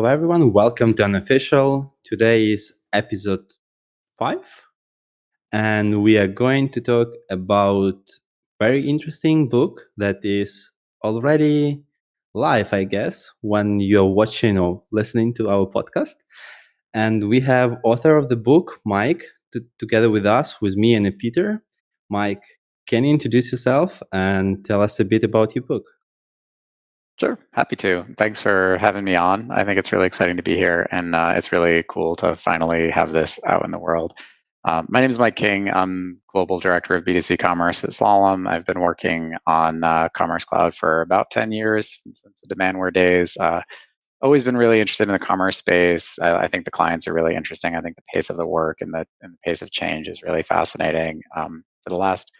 Hello, everyone. Welcome to Unofficial. Today is episode 5, and we are going to talk about very interesting book that is already live, I guess, when you're watching or listening to our podcast. And we have author of the book, Mike, together with us, with me and Peter. Mike, can you introduce yourself and tell us a bit about your book? Sure, happy to. Thanks for having me on. I think it's really exciting to be here, and it's really cool to finally have this out in the world. My name is Mike King. I'm Global Director of B2C Commerce at Slalom. I've been working on Commerce Cloud for about 10 years, since the Demandware days. Always been really interested in the commerce space. I think the clients are really interesting. I think the pace of the work and the pace of change is really fascinating. For the last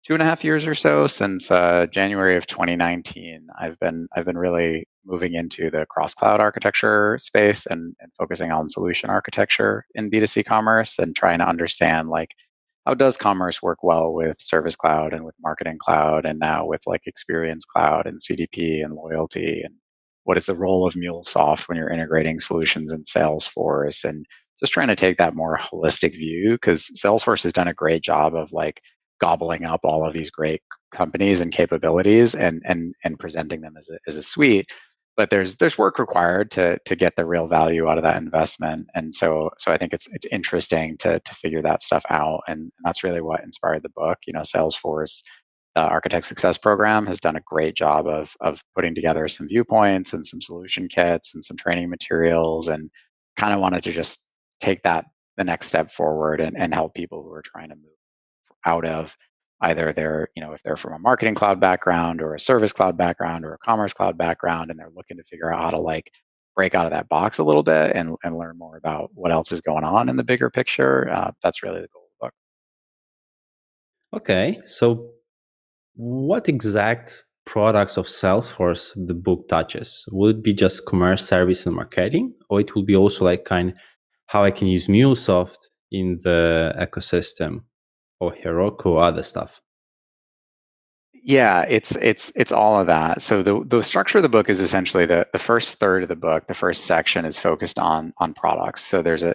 2.5 years or so, since January of 2019, I've been really moving into the cross cloud architecture space and focusing on solution architecture in B2C commerce and trying to understand like how does commerce work well with Service Cloud and with Marketing Cloud and now with like Experience Cloud and CDP and loyalty, and what is the role of MuleSoft when you're integrating solutions in Salesforce, and just trying to take that more holistic view, because Salesforce has done a great job of like gobbling up all of these great companies and capabilities and presenting them as a suite. But there's work required to get the real value out of that investment. And so I think it's interesting to figure that stuff out. And that's really what inspired the book. Salesforce Architect Success Program has done a great job of putting together some viewpoints and some solution kits and some training materials, and kind of wanted to just take that the next step forward and help people who are trying to move out of either if they're from a marketing cloud background or a service cloud background or a commerce cloud background, and they're looking to figure out how to like break out of that box a little bit and learn more about what else is going on in the bigger picture. That's really the goal of the book. Okay, so what exact products of Salesforce the book touches? Will it be just commerce, service, and marketing, or it will be also like kind how I can use MuleSoft in the ecosystem, or Heroku, or other stuff? Yeah, it's all of that. So the structure of the book is essentially the first third of the book. The first section is focused on products. So there's a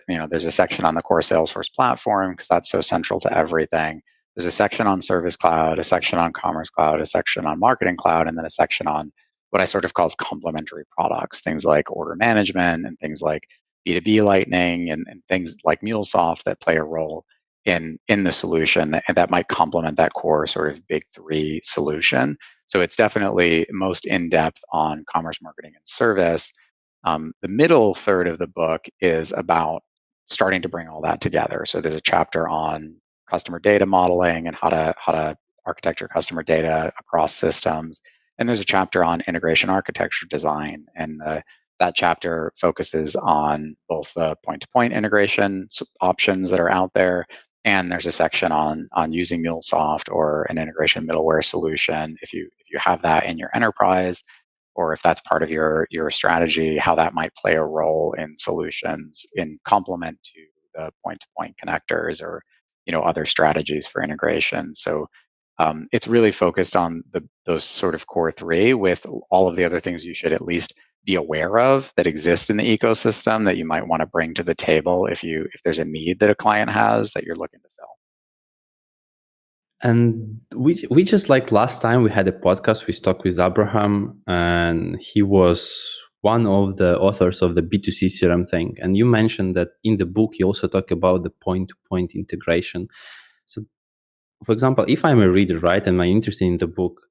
section on the core Salesforce platform, because that's so central to everything. There's a section on Service Cloud, a section on Commerce Cloud, a section on Marketing Cloud, and then a section on what I sort of call complementary products, things like order management and things like B2B Lightning and things like MuleSoft that play a role in the solution, and that might complement that core sort of big three solution. So it's definitely most in depth on commerce, marketing, and service. The middle third of the book is about starting to bring all that together. So there's a chapter on customer data modeling and how to architecture customer data across systems, and there's a chapter on integration architecture design, and that chapter focuses on both the point-to-point integration options that are out there, and there's a section on using MuleSoft or an integration middleware solution if you have that in your enterprise, or if that's part of your strategy, how that might play a role in solutions in complement to the point-to-point connectors or other strategies for integration. So it's really focused on those sort of core three, with all of the other things you should at least be aware of that exist in the ecosystem that you might want to bring to the table if there's a need that a client has that you're looking to fill. And we just like last time we had a podcast, we talked with Abraham, and he was one of the authors of the B2C CRM thing. And you mentioned that in the book you also talk about the point-to-point integration. So, for example, if I'm a reader, right, and I'm interested in the book,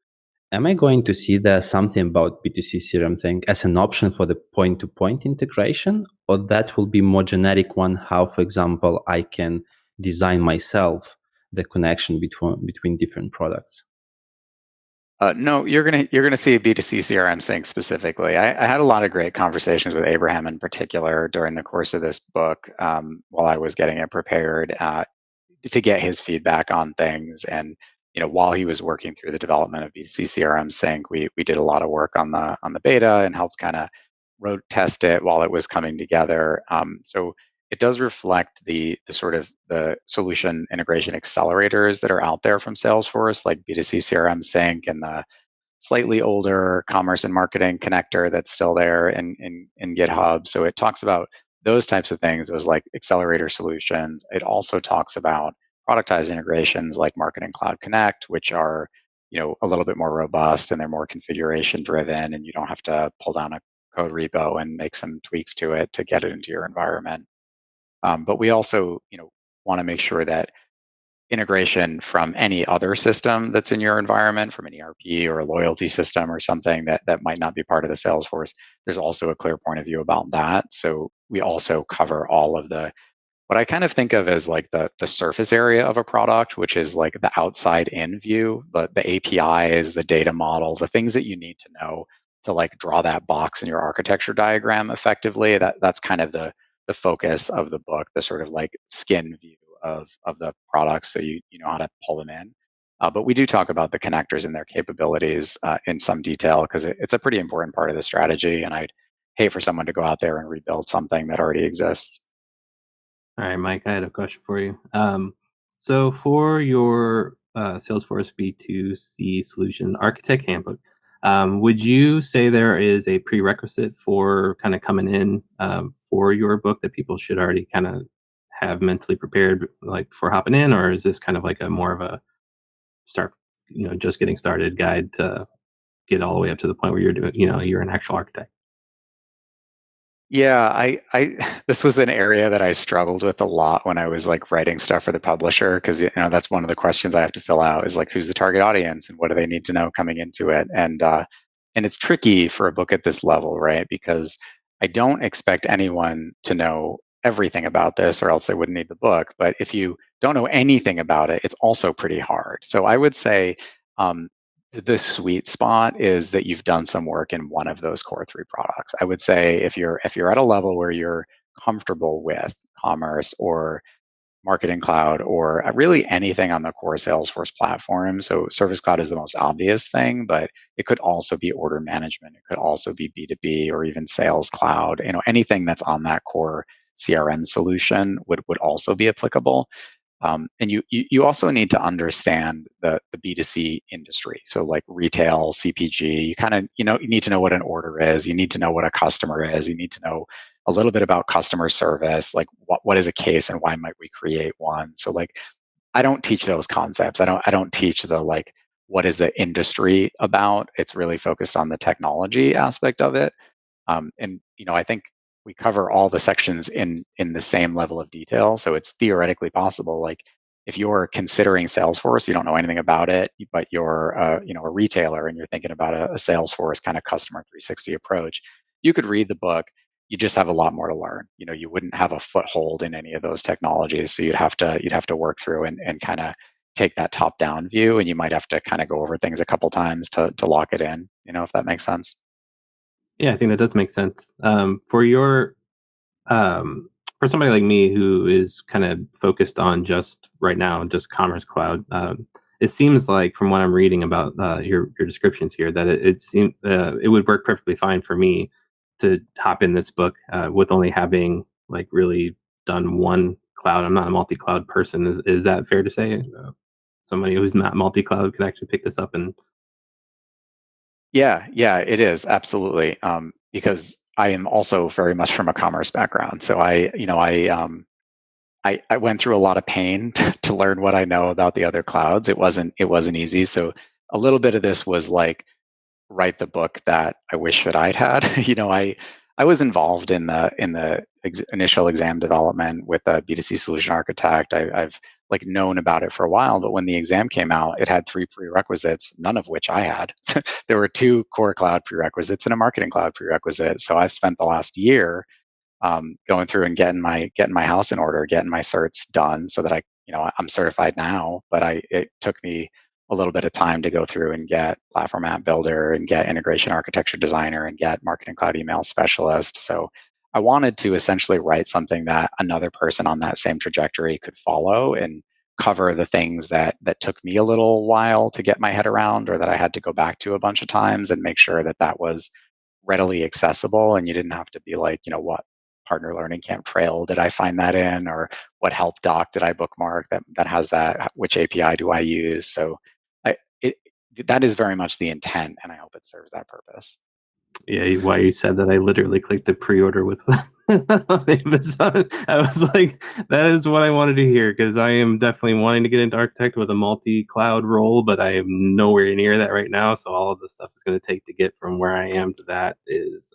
am I going to see there something about B2C CRM thing as an option for the point-to-point integration, or that will be more generic one? How, for example, I can design myself the connection between different products? No, you're gonna see a B2C CRM sync specifically. I had a lot of great conversations with Abraham in particular during the course of this book, while I was getting it prepared, to get his feedback on things. And while he was working through the development of B2C CRM sync, we did a lot of work on the beta and helped kind of road test it while it was coming together. So it does reflect the sort of the solution integration accelerators that are out there from Salesforce, like B2C CRM Sync and the slightly older commerce and marketing connector that's still there in GitHub. So it talks about those types of things, those like accelerator solutions. It also talks about productized integrations like Marketing Cloud Connect, which are a little bit more robust and they're more configuration driven, and you don't have to pull down a code repo and make some tweaks to it to get it into your environment. But we also want to make sure that integration from any other system that's in your environment, from an ERP or a loyalty system or something that might not be part of the Salesforce, there's also a clear point of view about that. So we also cover all of the what I kind of think of as like the surface area of a product, which is like the outside in view, the APIs, the data model, the things that you need to know to like draw that box in your architecture diagram effectively. That's kind of the focus of the book, the sort of like skin view of the products, so you know how to pull them in. But we do talk about the connectors and their capabilities in some detail because it's a pretty important part of the strategy, and I'd hate for someone to go out there and rebuild something that already exists. All right, Mike, I had a question for you. So for your Salesforce B2C solution architect handbook, would you say there is a prerequisite for kind of coming in for your book that people should already kind of have mentally prepared, like for hopping in, or is this kind of like a more of a start, just getting started guide to get all the way up to the point where you're doing, you're an actual architect? Yeah, I this was an area that I struggled with a lot when I was like writing stuff for the publisher, because that's one of the questions I have to fill out is like, who's the target audience and what do they need to know coming into it? And it's tricky for a book at this level, right? Because I don't expect anyone to know everything about this, or else they wouldn't need the book. But if you don't know anything about it, it's also pretty hard. So I would say um, the sweet spot is that you've done some work in one of those core three products. I would say if you're at a level where you're comfortable with commerce or marketing cloud or really anything on the core Salesforce platform. So Service Cloud is the most obvious thing, but it could also be order management. It could also be B2B or even Sales Cloud. Anything that's on that core CRM solution would also be applicable. And you also need to understand the B2C industry. So like retail, CPG, you kind of, you need to know what an order is. You need to know what a customer is. You need to know a little bit about customer service, like what is a case and why might we create one. So like, I don't teach those concepts. I don't teach the like, what is the industry about? It's really focused on the technology aspect of it. And I think we cover all the sections in the same level of detail. So it's theoretically possible. Like if you're considering Salesforce, you don't know anything about it, but you're a retailer and you're thinking about a Salesforce kind of customer 360 approach, you could read the book. You just have a lot more to learn. You wouldn't have a foothold in any of those technologies, so you'd have to work through and kind of take that top down view, and you might have to kind of go over things a couple times to lock it in. If that makes sense. Yeah, I think that does make sense. Um, for somebody like me who is kind of focused on just right now, just Commerce Cloud, it seems like from what I'm reading about your descriptions here that it would work perfectly fine for me to hop in this book with only having like really done one cloud. I'm not a multi-cloud person. Is that fair to say? Somebody who's not multi-cloud could actually pick this up and Yeah, it is absolutely. Because I am also very much from a commerce background, so I went through a lot of pain to learn what I know about the other clouds. It wasn't easy. So a little bit of this was like write the book that I wish that I'd had. I was involved in the initial exam development with a B2C solution architect. I've like known about it for a while, but when the exam came out, it had three prerequisites, none of which I had. There were two core cloud prerequisites and a marketing cloud prerequisite. So I've spent the last year going through and getting my house in order, getting my certs done, so that I'm certified now. But it took me a little bit of time to go through and get platform app builder and get integration architecture designer and get marketing cloud email specialist. So I wanted to essentially write something that another person on that same trajectory could follow and cover the things that took me a little while to get my head around, or that I had to go back to a bunch of times, and make sure that was readily accessible, and you didn't have to be like, what partner learning camp trail did I find that in, or what help doc did I bookmark that has that, which API do I use? So that is very much the intent, and I hope it serves that purpose. Yeah, why you said that, I literally clicked the pre-order with Amazon. I was like, that is what I wanted to hear, because I am definitely wanting to get into architect with a multi-cloud role, but I am nowhere near that right now. So all of the stuff it's going to take to get from where I am to that is,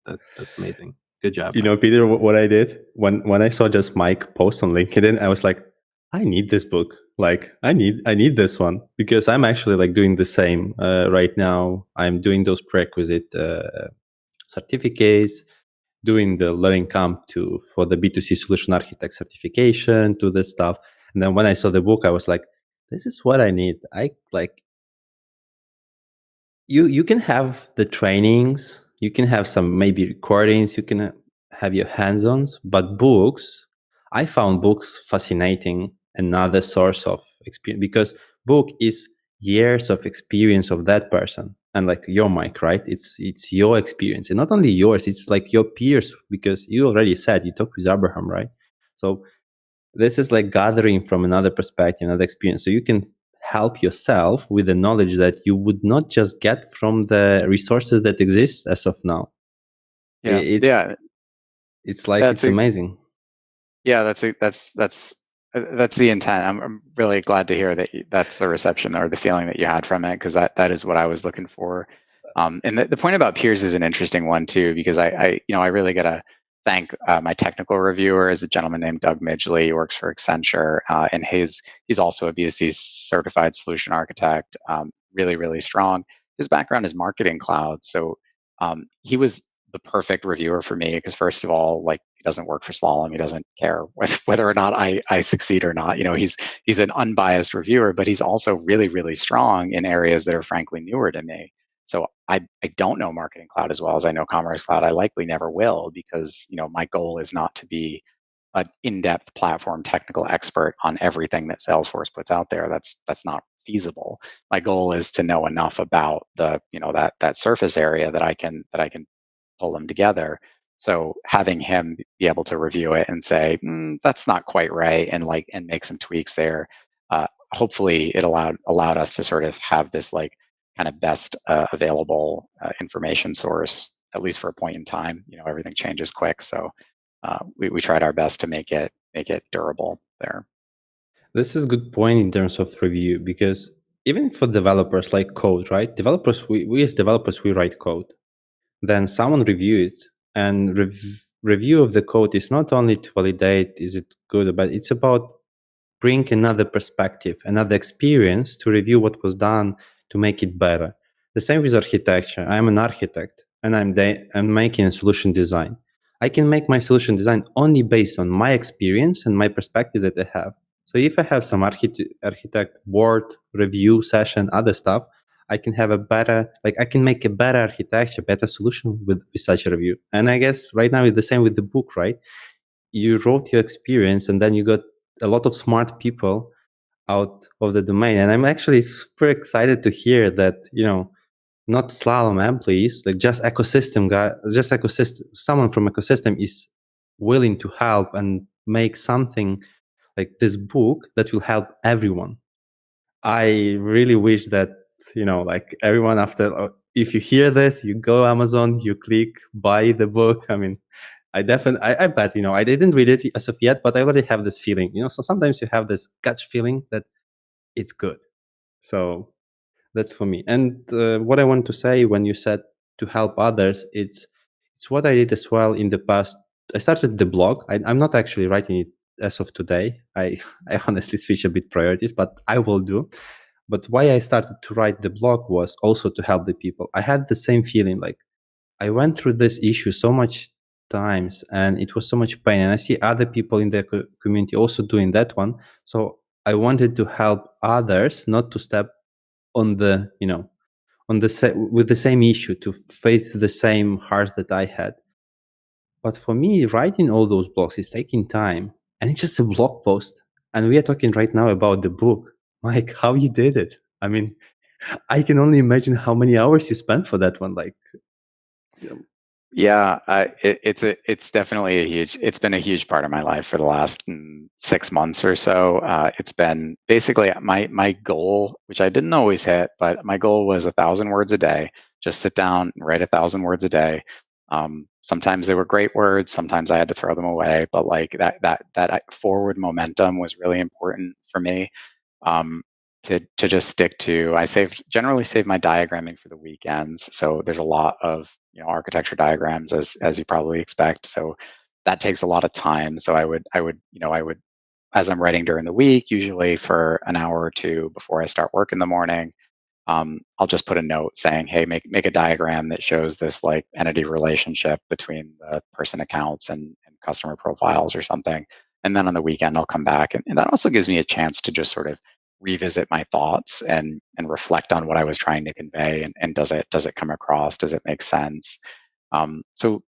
that's amazing. Good job. You know, Peter, what I did when I saw just Mike post on LinkedIn, I was like, I need this book. Like, I need this one, because I'm actually like doing the same right now. I'm doing those prerequisite certificates, doing the learning camp for the B2C solution architect certification, to this stuff. And then when I saw the book, I was like, this is what I need. I like, you can have the trainings, you can have some maybe recordings, you can have your hands-ons, but books, I found books fascinating, another source of experience, because book is years of experience of that person, and like your mic, right? It's your experience, and not only yours, it's like your peers, because you already said you talked with Abraham, right? So this is like gathering from another perspective, another experience, so you can help yourself with the knowledge that you would not just get from the resources that exist as of now. Yeah, It's like, it's amazing. Yeah, that's the intent. I'm really glad to hear that that's the reception or the feeling that you had from it, because that is what I was looking for. And the point about peers is an interesting one too, because I really gotta thank my technical reviewer, is a gentleman named Doug Midgley. He works for Accenture, and he's also a B2C certified solution architect. Really, really strong. His background is marketing cloud, so he was the perfect reviewer for me, because first of all, like, he doesn't work for Slalom. He doesn't care whether or not I succeed or not. He's an unbiased reviewer, but he's also really, really strong in areas that are frankly newer to me. So I don't know Marketing Cloud as well as I know Commerce Cloud. I likely never will, because my goal is not to be an in-depth platform technical expert on everything that Salesforce puts out there. That's not feasible. My goal is to know enough about the that surface area that I can pull them together. So having him be able to review it and say, that's not quite right, and make some tweaks there. Hopefully it allowed us to sort of have this like kind of best available information source, at least for a point in time. Everything changes quick. So we tried our best to make it durable there. This is a good point in terms of review, because even for developers, like code, right? Developers, we as developers, we write code. Then someone reviews it, and review of the code is not only to validate is it good or bad, it's about bring another perspective, another experience to review what was done to make it better. The same with architecture. I'm an architect, and I'm making a solution design. I can make my solution design only based on my experience and my perspective that I have. So if I have some architect board review session, other stuff, I can have I can make a better architecture, better solution with such a review. And I guess right now it's the same with the book, right? You wrote your experience, and then you got a lot of smart people out of the domain. And I'm actually super excited to hear that, not Slalom employees, like just someone from ecosystem is willing to help and make something like this book that will help everyone. I really wish that, like everyone if you hear this, you go Amazon, you click buy the book. I mean, I bet, I didn't read it as of yet, but I already have this feeling, so sometimes you have this gut feeling that it's good. So that's for me. And what I want to say when you said to help others, it's what I did as well in the past. I started the blog. I'm not actually writing it as of today. I honestly switch a bit priorities, but I will do. But why I started to write the blog was also to help the people. I had the same feeling, like I went through this issue so much times and it was so much pain, and I see other people in the community also doing that one. So I wanted to help others not to step on the with the same issue, to face the same hearts that I had. But for me, writing all those blogs is taking time, and it's just a blog post. And we are talking right now about the book. Mike, how you did it? I mean, I can only imagine how many hours you spent for that one. Like, Yeah, it's definitely it's been a huge part of my life for the last 6 months or so. It's been basically my goal, which I didn't always hit, but my goal was 1,000 words a day. Just sit down and write 1,000 words a day. Sometimes they were great words, sometimes I had to throw them away, but like that forward momentum was really important for me. um, to just stick to. I generally save my diagramming for the weekends, so there's a lot of architecture diagrams as you probably expect. So that takes a lot of time. So I would as I'm writing during the week, usually for an hour or two before I start work in the morning, I'll just put a note saying, "Hey, make a diagram that shows this like entity relationship between the person accounts and customer profiles or something." And then on the weekend, I'll come back, and that also gives me a chance to just sort of revisit my thoughts and reflect on what I was trying to convey, and does it come across? Does it make sense? So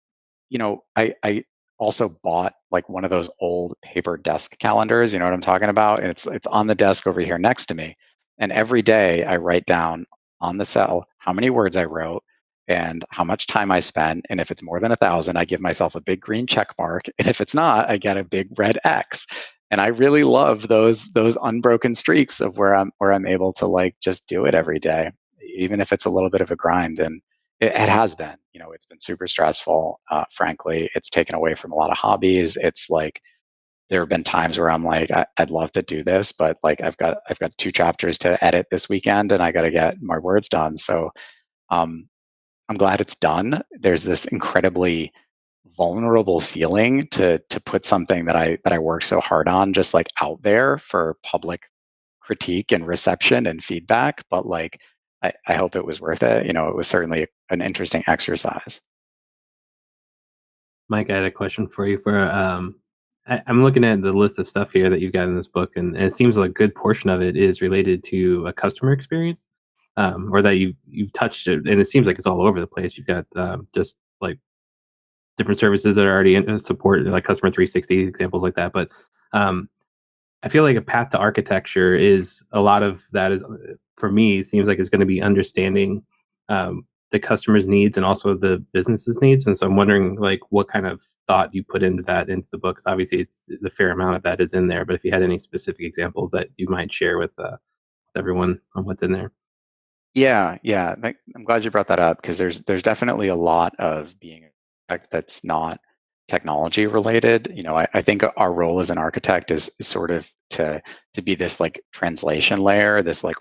I also bought like one of those old paper desk calendars. You know what I'm talking about? And it's on the desk over here next to me. And every day I write down on the cell how many words I wrote and how much time I spent. And if it's more than 1,000, I give myself a big green check mark. And if it's not, I get a big red X. And I really love those unbroken streaks of where I'm able to like just do it every day, even if it's a little bit of a grind. And it has been. It's been super stressful. Frankly, it's taken away from a lot of hobbies. It's like there have been times where I'm like, I'd love to do this, but like I've got 2 chapters to edit this weekend, and I got to get my words done. So um, I'm glad it's done. There's this incredibly vulnerable feeling to put something that I worked so hard on just like out there for public critique and reception and feedback, but like I hope it was worth it. It was certainly an interesting exercise. Mike, I had a question for you. I'm looking at the list of stuff here that you've got in this book, and it seems like a good portion of it is related to a customer experience, or that you've touched it, and it seems like it's all over the place. You've got just like different services that are already in support, like Customer 360 examples like that. But um, I feel like a path to architecture is a lot of that is for me seems like it's going to be understanding the customer's needs and also the business's needs. And so I'm wondering like what kind of thought you put into that into the book. 'Cause obviously, it's the fair amount of that is in there. But if you had any specific examples that you might share with everyone on what's in there. Yeah, yeah. I'm glad you brought that up because there's definitely a lot of being an architect that's not technology related. I think our role as an architect is sort of to be this like translation layer, this like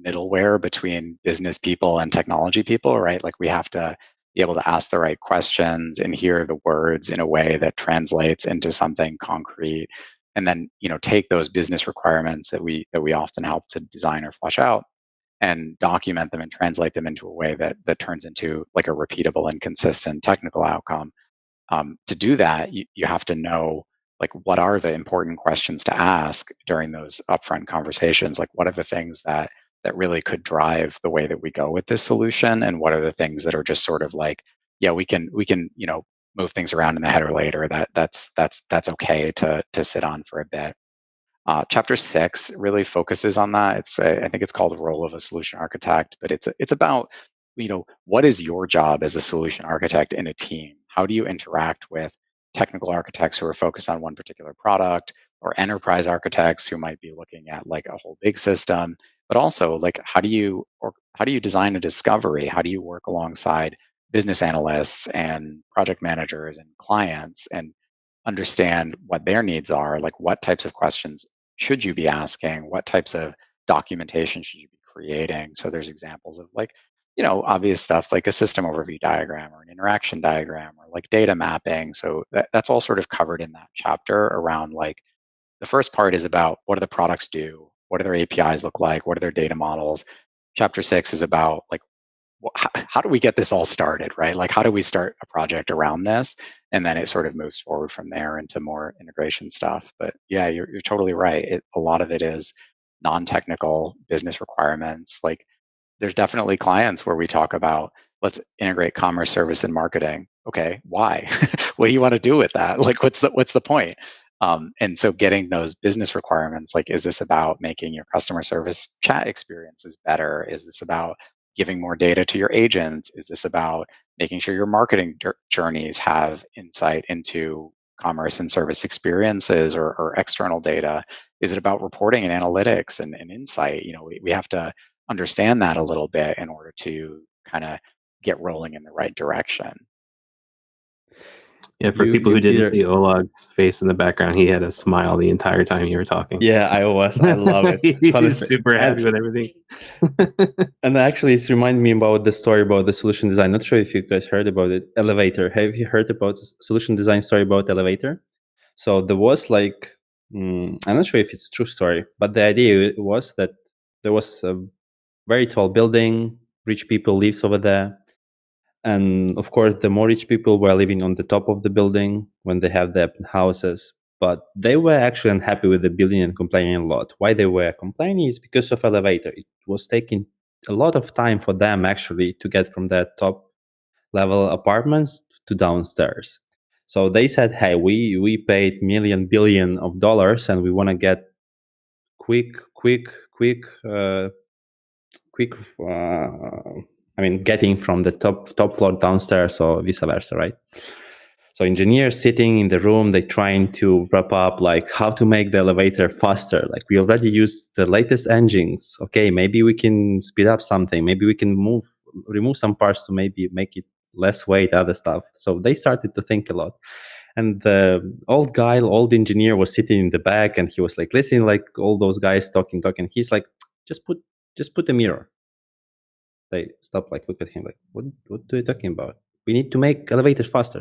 middleware between business people and technology people, right? Like we have to be able to ask the right questions and hear the words in a way that translates into something concrete, and then take those business requirements that we often help to design or flesh out and document them and translate them into a way that turns into like a repeatable and consistent technical outcome. To do that, you have to know like what are the important questions to ask during those upfront conversations. Like what are the things that really could drive the way that we go with this solution, and what are the things that are just sort of like, yeah, we can move things around in the header later. That's okay to sit on for a bit. Chapter 6 really focuses on that. I think it's called the role of a solution architect, but it's about what is your job as a solution architect in a team? How do you interact with technical architects who are focused on one particular product, or enterprise architects who might be looking at like a whole big system? But also, like, how do you design a discovery? How do you work alongside business analysts and project managers and clients and understand what their needs are? Like, what types of questions should you be asking? What types of documentation should you be creating? So there's examples of like, obvious stuff like a system overview diagram or an interaction diagram or like data mapping. So that's all sort of covered in that chapter around like the first part is about what do the products do? What do their APIs look like? What are their data models? Chapter 6 is about like how do we get this all started, right? Like, how do we start a project around this? And then it sort of moves forward from there into more integration stuff. But yeah, you're totally right. A lot of it is non-technical business requirements. Like, there's definitely clients where we talk about, let's integrate commerce, service, and marketing. Okay, why? What do you want to do with that? Like, what's the point? And so getting those business requirements, like, is this about making your customer service chat experiences better? Is this about giving more data to your agents? Is this about making sure your marketing journeys have insight into commerce and service experiences or external data? Is it about reporting and analytics and insight? We have to understand that a little bit in order to kind of get rolling in the right direction. Yeah, for people who didn't see Oleg's face in the background, he had a smile the entire time you were talking. Yeah, I love it. He's super happy with everything. And actually, it's reminding me about the story about the solution design. Not sure if you guys heard about it. Elevator. Have you heard about the solution design story about elevator? So there was like, I'm not sure if it's a true story, but the idea was that there was a very tall building, rich people lives over there. And of course, the more rich people were living on the top of the building when they have their houses. But they were actually unhappy with the building and complaining a lot. Why they were complaining is because of elevator. It was taking a lot of time for them actually to get from their top level apartments to downstairs. So they said, hey, we paid billion of dollars and we want to get quick getting from the top floor downstairs or vice versa, right? So engineers sitting in the room, they trying to wrap up like how to make the elevator faster. Like we already use the latest engines. Okay, maybe we can speed up something. Maybe we can remove some parts to maybe make it less weight, other stuff. So they started to think a lot. And the old engineer was sitting in the back and he was like listening, like all those guys talking. He's like, just put a mirror. They stop, like look at him like, what are you talking about? We need to make elevators faster.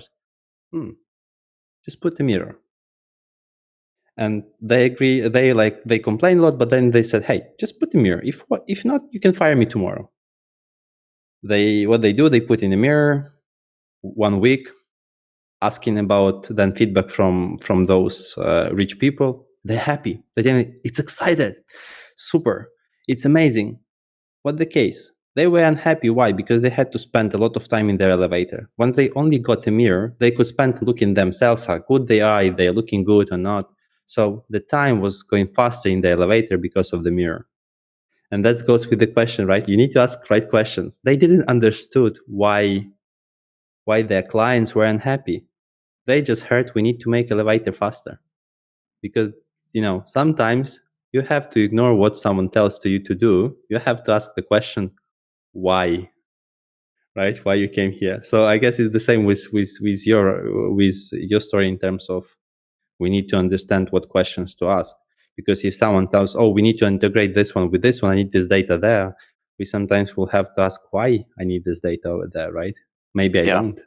Just put a mirror. And they agree. They complain a lot, but then they said, hey, just put a mirror. If not, you can fire me tomorrow. What they do, they put in a mirror 1 week, asking about then feedback from those rich people. They're happy. It's excited. Super. It's amazing. What the case? They were unhappy. Why? Because they had to spend a lot of time in their elevator. When they only got a mirror, they could spend looking themselves how good they are, if they're looking good or not. So the time was going faster in the elevator because of the mirror. And that goes with the question, right? You need to ask right questions. They didn't understood why their clients were unhappy. They just heard we need to make elevator faster. Because, sometimes you have to ignore what someone tells you to do. You have to ask the question, why, right? Why you came here. So I guess it's the same with your story in terms of we need to understand what questions to ask. Because if someone tells, we need to integrate this one with this one, I need this data there, we sometimes will have to ask why I need this data over there, right? Maybe I don't.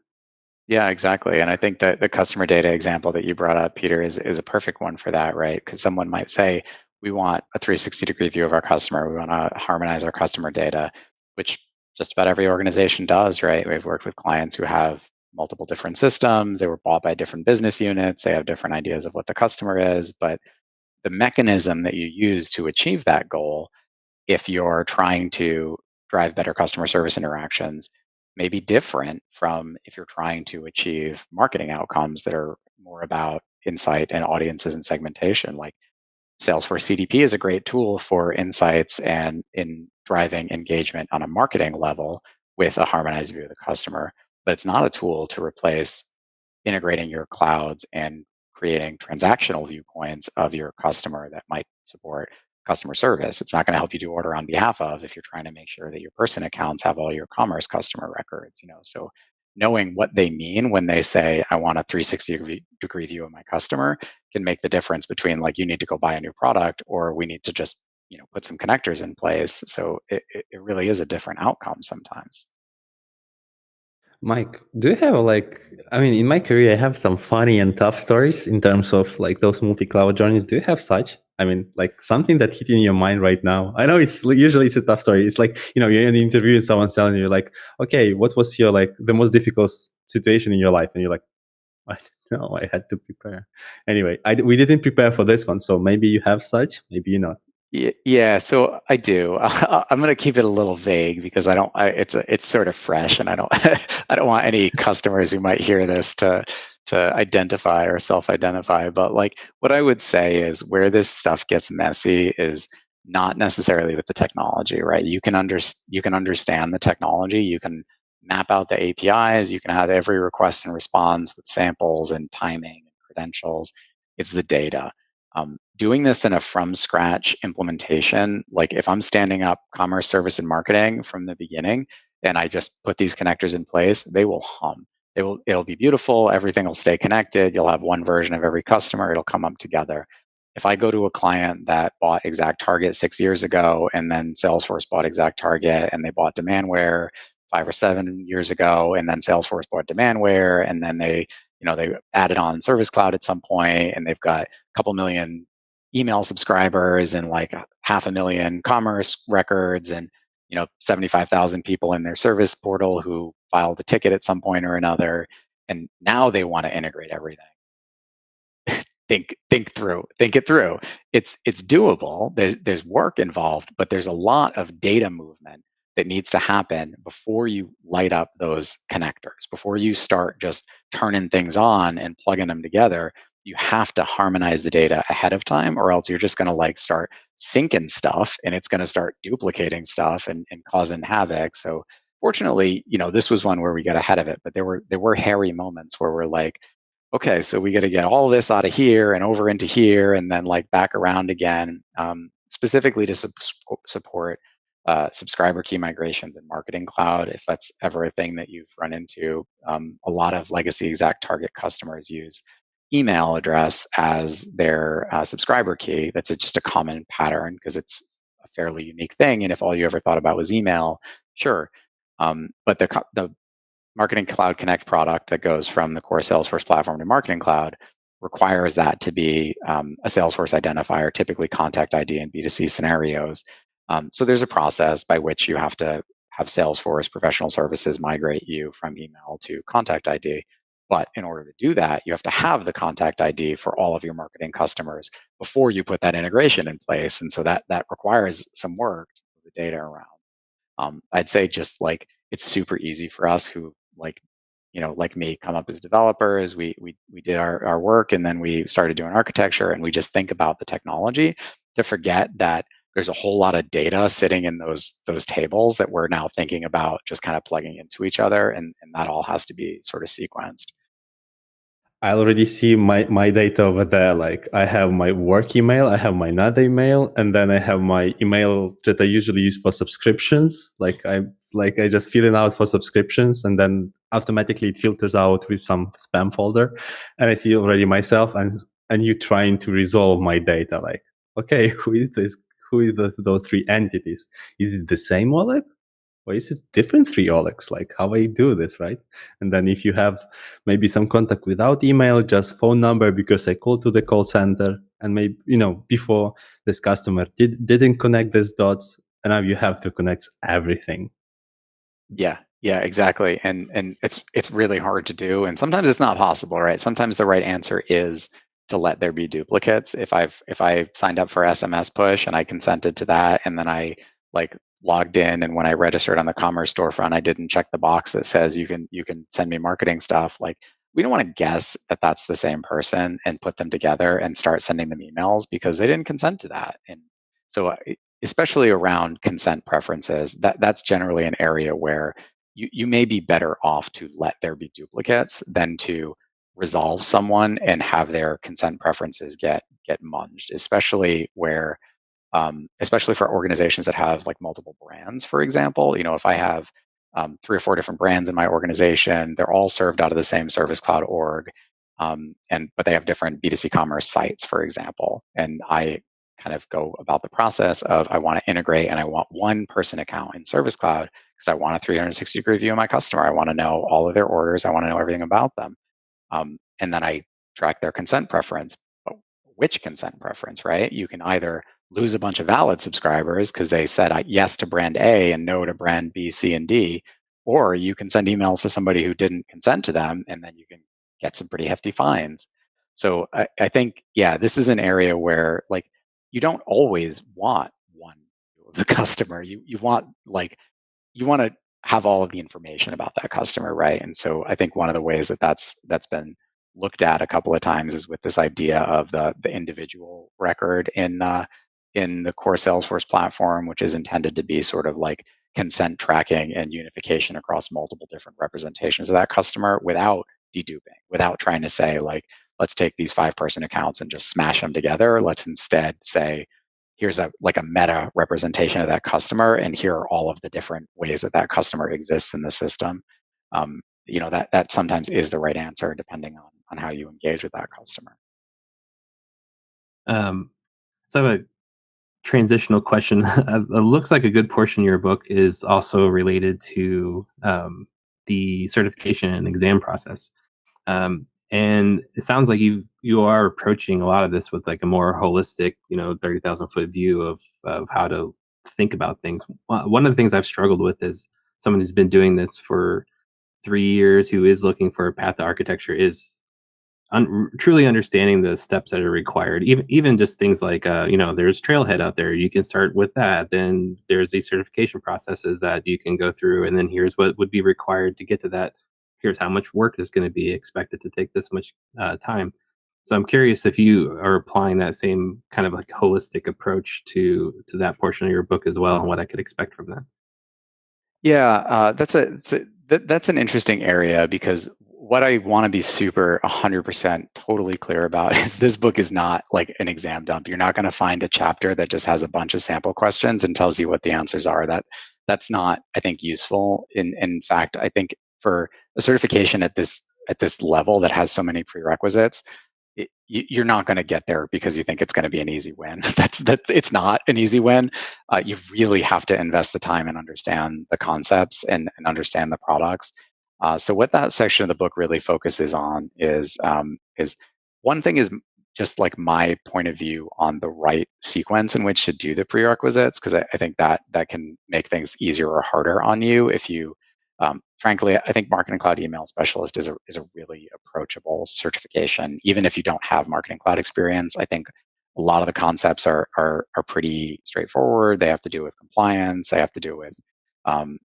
Yeah, exactly. And I think that the customer data example that you brought up, Peter, is a perfect one for that, right? Because someone might say, we want a 360-degree view of our customer. We want to harmonize our customer data, which just about every organization does, right? We've worked with clients who have multiple different systems. They were bought by different business units. They have different ideas of what the customer is. But the mechanism that you use to achieve that goal, if you're trying to drive better customer service interactions, may be different from if you're trying to achieve marketing outcomes that are more about insight and audiences and segmentation. Like Salesforce CDP is a great tool for insights and in driving engagement on a marketing level with a harmonized view of the customer, but it's not a tool to replace integrating your clouds and creating transactional viewpoints of your customer that might support customer service. It's not going to help you do order on behalf of if you're trying to make sure that your person accounts have all your commerce customer records. So knowing what they mean when they say, I want a 360-degree view of my customer, can make the difference between like, you need to go buy a new product, or we need to just put some connectors in place. So it really is a different outcome sometimes. Mike, do you have in my career, I have some funny and tough stories in terms of like those multi-cloud journeys. Do you have such? Like something that hit in your mind right now? I know it's a tough story. It's like, you're in the interview and someone's telling you like, okay, what was your the most difficult situation in your life? And you're like, I don't know, I had to prepare. Anyway, we didn't prepare for this one. So maybe you have such, maybe you not. Yeah, so I do. I'm going to keep it a little vague because it's sort of fresh, and I don't I don't want any customers who might hear this to identify or self-identify. But like what I would say is where this stuff gets messy is not necessarily with the technology, right? You can understand the technology, you can map out the APIs. You can have every request and response with samples and timing and credentials. It's the data. Doing this in a from scratch implementation, like if I'm standing up commerce, service, and marketing from the beginning, and I just put these connectors in place, they will hum. It'll be beautiful. Everything will stay connected. You'll have one version of every customer. It'll come up together. If I go to a client that bought ExactTarget 6 years ago, and then Salesforce bought ExactTarget, and they bought Demandware 5 or 7 years ago, and then Salesforce bought Demandware, and then they added on Service Cloud at some point, and they've got a couple million email subscribers and like 500,000 commerce records, and 75,000 people in their service portal who filed a ticket at some point or another, and now they want to integrate everything. think it through. It's doable. There's work involved, but there's a lot of data movement that needs to happen before you light up those connectors. Before you start just turning things on and plugging them together, you have to harmonize the data ahead of time, or else you're just going to like start syncing stuff, and it's going to start duplicating stuff and causing havoc. So fortunately, this was one where we got ahead of it, but there were hairy moments where we're like, okay, so we got to get all this out of here and over into here, and then like back around again, specifically to support subscriber key migrations in Marketing Cloud, if that's ever a thing that you've run into. A lot of legacy ExactTarget customers use email address as their subscriber key. That's just a common pattern because it's a fairly unique thing. And if all you ever thought about was email, sure. But the Marketing Cloud Connect product that goes from the core Salesforce platform to Marketing Cloud requires that to be a Salesforce identifier, typically contact ID in B2C scenarios. So there's a process by which you have to have Salesforce professional services migrate you from email to contact ID. But in order to do that, you have to have the contact ID for all of your marketing customers before you put that integration in place. And so that requires some work to move the data around. I'd say just like it's super easy for us who like me come up as developers. We did our work, and then we started doing architecture, and we just think about the technology to forget that there's a whole lot of data sitting in those tables that we're now thinking about just kind of plugging into each other, and that all has to be sort of sequenced. I already see my data over there. Like I have my work email, I have my another email, and then I have my email that I usually use for subscriptions. Like I just fill it out for subscriptions, and then automatically it filters out with some spam folder. And I see already myself, and you trying to resolve my data. Like, okay, who is this? Who is those three entities? Is it the same Oleg? Or is it different three Olegs? Like how I do this, right? And then if you have maybe some contact without email, just phone number because I called to the call center, and maybe before this customer didn't connect these dots, and now you have to connect everything. Yeah, exactly. And it's really hard to do, and sometimes it's not possible, right? Sometimes the right answer is to let there be duplicates. If I signed up for SMS push and I consented to that, and then I like logged in, and when I registered on the commerce storefront, I didn't check the box that says you can send me marketing stuff. Like we don't want to guess that that's the same person and put them together and start sending them emails because they didn't consent to that. And so especially around consent preferences, that's generally an area where you may be better off to let there be duplicates than to resolve someone and have their consent preferences get munged, especially for organizations that have like multiple brands. For example, if I have 3 or 4 different brands in my organization, they're all served out of the same Service Cloud org, but they have different B2C commerce sites, for example. And I kind of go about the process of I want to integrate, and I want one person account in Service Cloud because I want a 360-degree view of my customer. I want to know all of their orders. I want to know everything about them. And then I track their consent preference. But which consent preference, right? You can either lose a bunch of valid subscribers because they said yes to brand A and no to brand B, C, and D, or you can send emails to somebody who didn't consent to them, and then you can get some pretty hefty fines. So I think, this is an area where like you don't always want one view of the customer. You want to have all of the information about that customer, right? And so I think one of the ways that's been looked at a couple of times is with this idea of the individual record in the core Salesforce platform, which is intended to be sort of like consent tracking and unification across multiple different representations of that customer without deduping, without trying to say like, let's take these 5-person accounts and just smash them together. Let's instead say, here's a meta representation of that customer, and here are all of the different ways that that customer exists in the system. That sometimes is the right answer depending on how you engage with that customer. So I have a transitional question. It looks like a good portion of your book is also related to the certification and exam process. And it sounds like you are approaching a lot of this with like a more holistic, 30,000-foot view of how to think about things. One of the things I've struggled with is someone who's been doing this for 3 years, who is looking for a path to architecture, is truly understanding the steps that are required. Even just things like, there's Trailhead out there. You can start with that. Then there's these certification processes that you can go through, and then here's what would be required to get to that. Here's how much work is going to be expected to take this much time. So I'm curious if you are applying that same kind of like holistic approach to that portion of your book as well, and what I could expect from that. Yeah, that's an interesting area, because what I want to be super 100% totally clear about is this book is not like an exam dump. You're not going to find a chapter that just has a bunch of sample questions and tells you what the answers are. That's not, I think, useful. In fact, I think for a certification at this level that has so many prerequisites, you're not going to get there because you think it's going to be an easy win. It's not an easy win. You really have to invest the time and understand the concepts and understand the products. So what that section of the book really focuses on is one thing is just like my point of view on the right sequence in which to do the prerequisites, because I think that can make things easier or harder on you if you. Frankly, I think Marketing Cloud Email Specialist is a really approachable certification, even if you don't have Marketing Cloud experience. I think a lot of the concepts are pretty straightforward. They have to do with compliance. They have to do with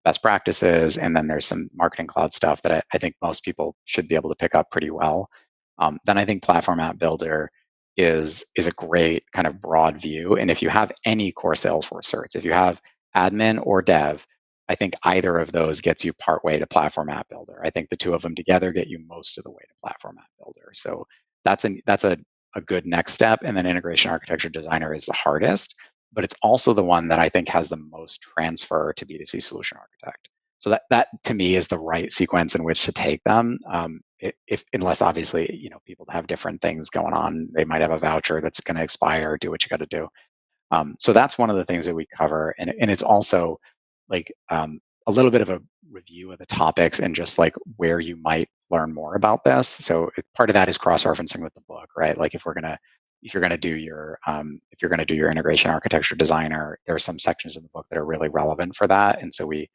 best practices, and then there's some Marketing Cloud stuff that I think most people should be able to pick up pretty well. Then I think Platform App Builder is a great kind of broad view. And if you have any core Salesforce certs, if you have admin or dev, I think either of those gets you partway to Platform App Builder. I think the two of them together get you most of the way to Platform App Builder. So that's a good next step. And then Integration Architecture Designer is the hardest, but it's also the one that I think has the most transfer to B2C Solution Architect. So that to me is the right sequence in which to take them. Unless obviously people have different things going on, they might have a voucher that's going to expire. Do what you got to do. So that's one of the things that we cover, and it's also like a little bit of a review of the topics and just like where you might learn more about this. So part of that is cross-referencing with the book, right? Like if you're gonna do your Integration Architecture Designer, there are some sections in the book that are really relevant for that, and so we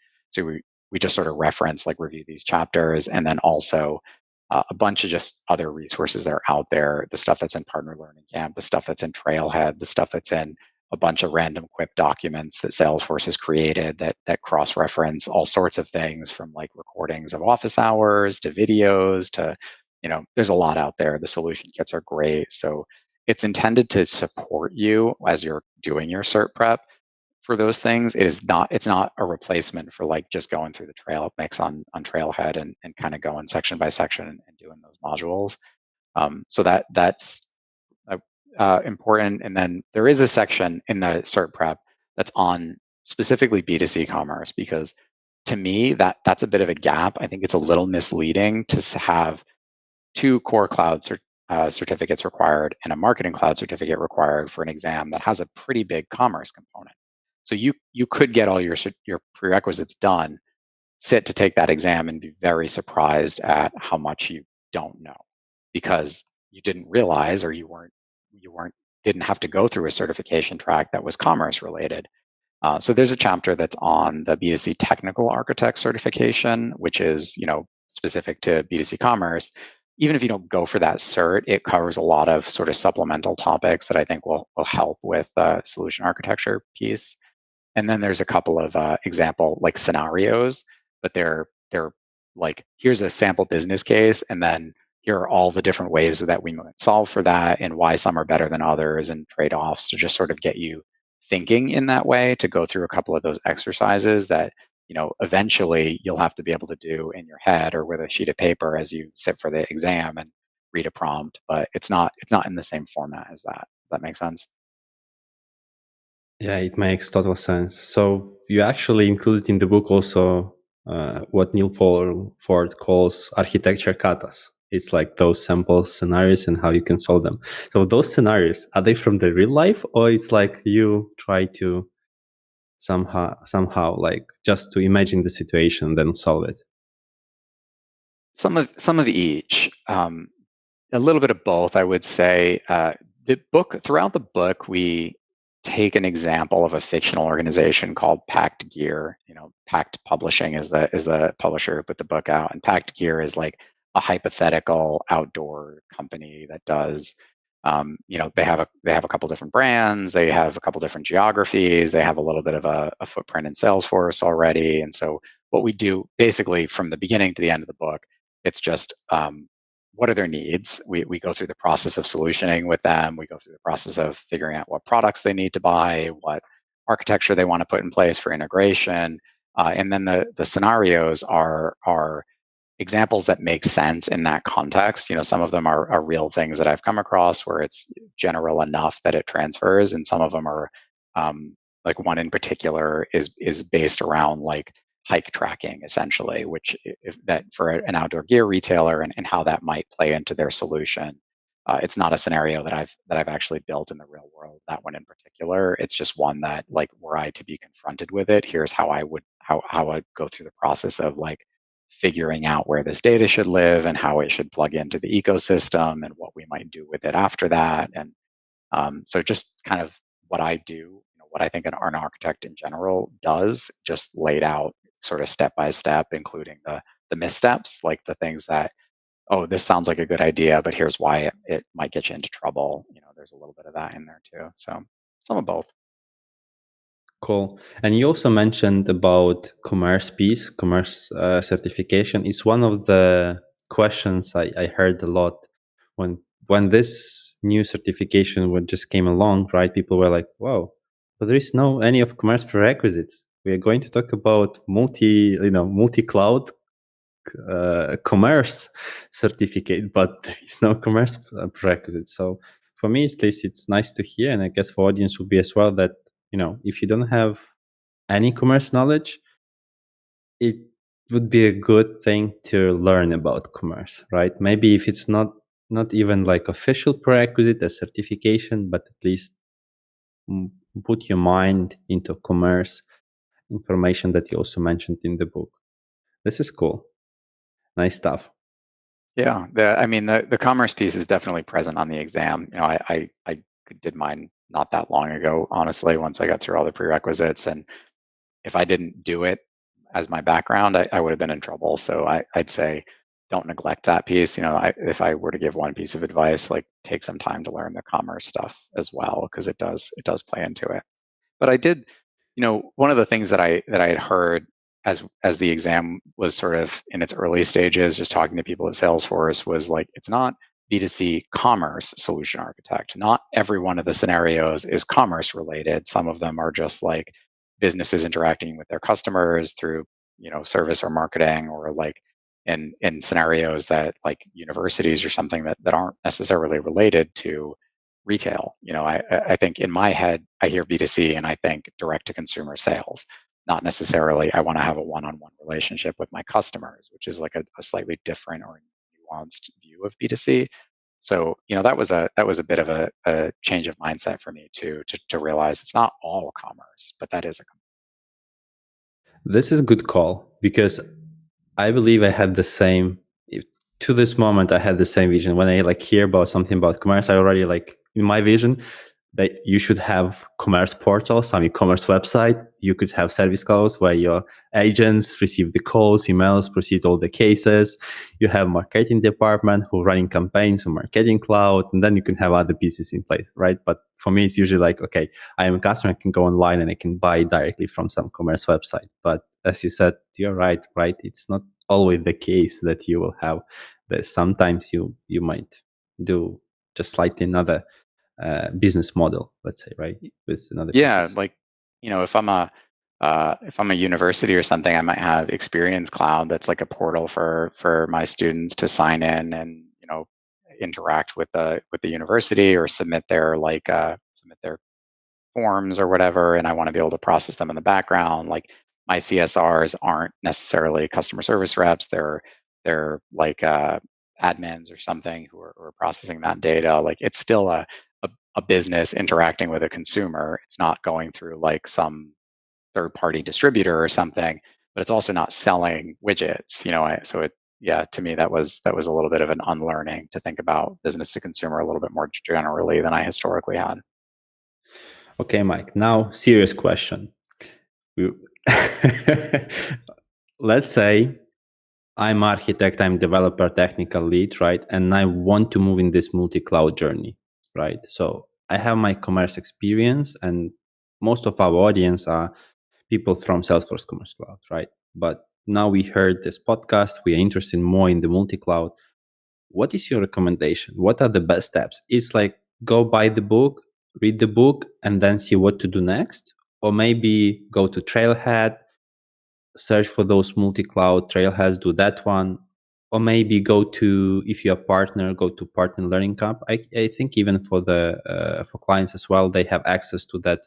just sort of reference, like, review these chapters, and then also a bunch of just other resources that are out there, the stuff that's in Partner Learning Camp, the stuff that's in Trailhead, the stuff that's in a bunch of random quip documents that Salesforce has created that cross-reference all sorts of things, from like recordings of office hours to videos to, there's a lot out there. The solution kits are great. So it's intended to support you as you're doing your cert prep for those things. It's not a replacement for like just going through the trail mix on Trailhead and kind of going section by section and doing those modules. So that's important. And then there is a section in the cert prep that's on specifically B2C commerce, because to me that's a bit of a gap. I think it's a little misleading to have two core cloud certificates required and a Marketing Cloud certificate required for an exam that has a pretty big commerce component. So you could get all your prerequisites done, sit to take that exam, and be very surprised at how much you don't know, because you didn't realize, or you didn't have to go through a certification track that was commerce related. So there's a chapter that's on the B2C Technical Architect certification, which is specific to B2C commerce. Even if you don't go for that cert, it covers a lot of sort of supplemental topics that I think will help with the solution architecture piece. And then there's a couple of example like scenarios, but they're like, here's a sample business case, and then here are all the different ways that we might solve for that, and why some are better than others, and trade-offs, to just sort of get you thinking in that way to go through a couple of those exercises that, eventually you'll have to be able to do in your head or with a sheet of paper as you sit for the exam and read a prompt, but it's not in the same format as that. Does that make sense? Yeah, it makes total sense. So you actually included in the book also what Neil Ford calls architecture katas. It's like those sample scenarios and how you can solve them. So those scenarios, are they from the real life, or it's like you try to somehow like just to imagine the situation then solve it? Some of each. A little bit of both, I would say. Throughout the book, we take an example of a fictional organization called Pact Gear. Pact Publishing is the publisher who put the book out, and Pact Gear is like a hypothetical outdoor company that does. They have a couple different brands, they have a couple different geographies, they have a little bit of a footprint in Salesforce already, and so what we do basically from the beginning to the end of the book, it's just what are their needs? We go through the process of solutioning with them. We go through the process of figuring out what products they need to buy, what architecture they want to put in place for integration, and then the scenarios are examples that make sense in that context. Some of them are real things that I've come across where it's general enough that it transfers, and some of them are like one in particular is based around like hike tracking essentially, which if that for an outdoor gear retailer and how that might play into their solution. It's not a scenario that I've actually built in the real world. That one in particular, it's just one that like were I to be confronted with it, here's how I'd go through the process of like figuring out where this data should live and how it should plug into the ecosystem and what we might do with it after that. And so just kind of what I do, what I think an architect in general does, just laid out sort of step by step, including the missteps, like the things that, oh, this sounds like a good idea, but here's why it might get you into trouble. There's a little bit of that in there too. So some of both. Cool. And you also mentioned about commerce piece, commerce certification. It's one of the questions I heard a lot when this new certification just came along, right? People were like, "Wow, but there is no any of commerce prerequisites. We are going to talk about multi-cloud commerce certificate, but there is no commerce prerequisite." So for me, at least, it's nice to hear, and I guess for audience would be as well that if you don't have any commerce knowledge, it would be a good thing to learn about commerce, right? Maybe if it's not even like official prerequisite, a certification, but at least put your mind into commerce information that you also mentioned in the book. This is cool. Nice stuff. Yeah, the commerce piece is definitely present on the exam. I did mine not that long ago, honestly, once I got through all the prerequisites. And if I didn't do it as my background, I would have been in trouble. So I'd say don't neglect that piece. If I were to give one piece of advice, like take some time to learn the commerce stuff as well, because it does play into it. But I did, one of the things that I had heard as the exam was sort of in its early stages, just talking to people at Salesforce, was like, it's not B2C commerce solution architect. Not every one of the scenarios is commerce related. Some of them are just like businesses interacting with their customers through, service or marketing, or like in scenarios that like universities or something that aren't necessarily related to retail. I think in my head, I hear B2C and I think direct to consumer sales, not necessarily I want to have a one-on-one relationship with my customers, which is like a slightly different or nuanced view of B2C. So, that was a bit of a change of mindset for me to realize it's not all commerce, but that is a This is a good call, because I believe I had the same. To this moment, I had the same vision. When I hear about something about commerce, I already in my vision that you should have commerce portals, some e-commerce website. You could have service clouds where your agents receive the calls, emails, proceed all the cases. You have marketing department who running campaigns on marketing cloud, and then you can have other pieces in place, right? But for me, it's usually okay, I am a customer, I can go online and I can buy directly from some commerce website. But as you said, you're right? It's not always the case that you will have this. Sometimes you might do just slightly another business model, let's say, right? With another Yeah, pieces. like, if I'm a university or something, I might have Experience Cloud that's like a portal for my students to sign in and interact with the university or submit their forms or whatever, and I want to be able to process them in the background. Like my CSRs aren't necessarily customer service reps; they're like admins or something who are processing that data. Like it's still a business interacting with a consumer. It's not going through like some third party distributor or something, but it's also not selling widgets. Yeah, to me that was a little bit of an unlearning to think about business to consumer a little bit more generally than I historically had. Okay, Mike. Now, serious question. Let's say I'm architect, I'm developer, technical lead, right? And I want to move in this multi-cloud journey, right? So I have my commerce experience, and most of our audience are people from Salesforce Commerce Cloud, right? But now we heard this podcast, we are interested more in the multi-cloud. What is your recommendation? What are the best steps? It's like go buy the book, read the book, and then see what to do next, or maybe go to Trailhead, search for those multi-cloud trailheads, do that one, or maybe go to, if you're a partner, go to partner learning camp. I think even for the for clients as well, they have access to that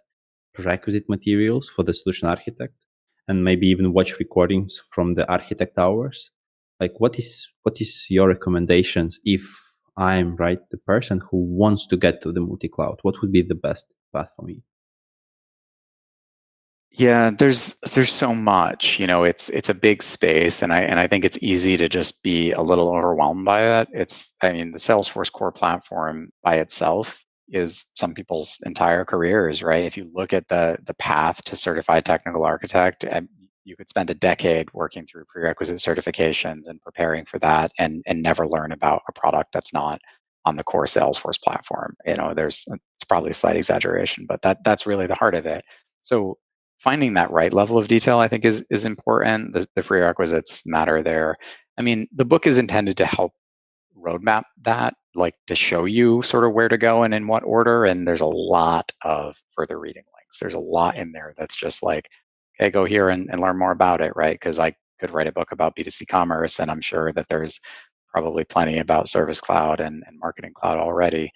prerequisite materials for the solution architect, and maybe even watch recordings from the architect hours. Like what is your recommendations if I'm right, the person who wants to get to the multi-cloud? What would be the best path for me? Yeah, there's so much. It's a big space, and I think it's easy to just be a little overwhelmed by it. I mean, the Salesforce core platform by itself is some people's entire careers, right? If you look at the path to certified technical architect, you could spend a decade working through prerequisite certifications and preparing for that, and never learn about a product that's not on the core Salesforce platform. It's probably a slight exaggeration, but that's really the heart of it. So finding that right level of detail, I think, is important. The prerequisites matter there. I mean, the book is intended to help roadmap that, like to show you sort of where to go and in what order. And there's a lot of further reading links. There's a lot in there that's just like, okay, go here and learn more about it, right? Because I could write a book about B2C commerce, and I'm sure that there's probably plenty about Service Cloud and Marketing Cloud already.